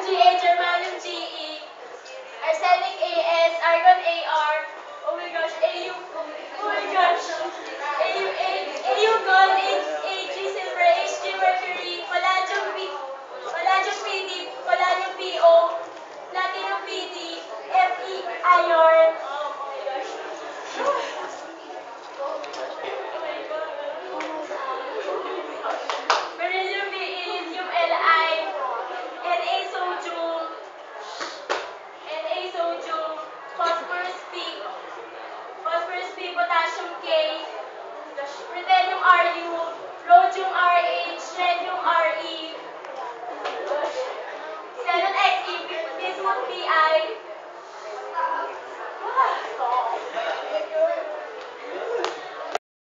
Ga, germanium Ge, arsenic As, argon Ar, oh my gosh, oh my gosh, Au gold, Ag, silver, Hg, mercury, palladium Pd, palladium Po, platinum Pd, Fe, iron, oh my gosh. Beryllium Be, lithium Li, Na sodium, Na sodium, phosphorus P, potassium K, ruthenium Ru, rhodium Rh, rhenium Re, xenon Xe, bismuth Bi,